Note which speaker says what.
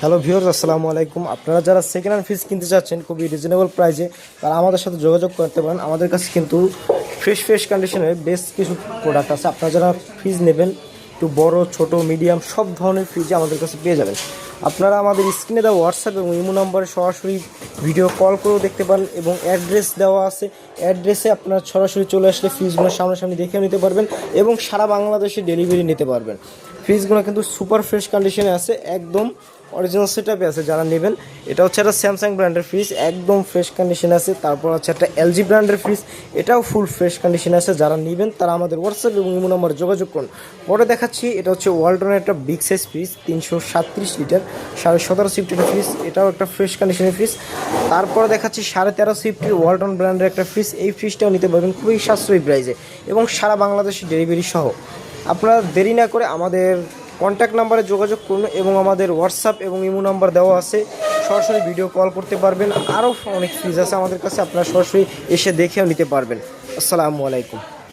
Speaker 1: Hello viewers, আসসালামু আলাইকুম। আপনারা যারা সেকেন্ড হ্যান্ড ফ্রিজ কিনতে চাচ্ছেন খুবই রিজনেবল প্রাইসে, তারা আমাদের সাথে যোগাযোগ করতে পারেন। আমাদের কাছে কিন্তু ফ্রেশ কন্ডিশনের বেশ কিছু প্রোডাক্ট আছে। আপনারা যারা ফ্রিজ নেবেন, একটু বড়, ছোট, মিডিয়াম সব ধরনের ফ্রিজে আমাদের কাছে পেয়ে যাবেন। আপনারা আমাদের স্ক্রিনে দেওয়া হোয়াটসঅ্যাপ এবং ইমো নম্বরে সরাসরি ভিডিও কল করেও দেখতে পারেন এবং অ্যাড্রেস দেওয়া আছে। অ্যাড্রেসে আপনারা সরাসরি চলে আসলে ফ্রিজগুলো সামনাসামনি দেখেও নিতে পারবেন এবং সারা বাংলাদেশে ডেলিভারি নিতে পারবেন। ফ্রিজগুলো কিন্তু সুপার ফ্রেশ কন্ডিশনে আছে, একদম অরিজিনাল সেটআপে আছে। যারা নেবেন, এটা হচ্ছে একটা স্যামসাং ব্র্যান্ডের ফ্রিজ, একদম ফ্রেশ কন্ডিশনে আছে। তারপর হচ্ছে একটা এলজি ব্র্যান্ডের ফ্রিজ, এটাও ফুল ফ্রেশ কন্ডিশনে আছে। যারা নেবেন তারা আমাদের হোয়াটসঅ্যাপ এবং ইমো নম্বরে যোগাযোগ করুন। পরে দেখাচ্ছি, এটা হচ্ছে ওয়ালটনের একটা বিগ সাইজ ফ্রিজ, 337 লিটার, 17.5 সিফটির ফ্রিজ, এটাও একটা ফ্রেশ কন্ডিশনের ফ্রিজ। তারপরে দেখাচ্ছি 13.5 সিফটির ওয়ালটন ব্র্যান্ডের একটা ফ্রিজ, এই ফ্রিজটাও নিতে পারবেন খুবই সাশ্রয়ী প্রাইসে এবং সারা বাংলাদেশে ডেলিভারি সহ। আপনারা দেরি না করে আমাদের কন্ট্যাক্ট নাম্বারে যোগাযোগ করুন এবং আমাদের হোয়াটসঅ্যাপ এবং ইমো নাম্বার দেওয়া আছে, সরাসরি ভিডিও কল করতে পারবেন। আরও অনেক ফ্রিজ আছে আমাদের কাছে, আপনারা সরাসরি এসে দেখেও নিতে পারবেন। আসসালামু আলাইকুম।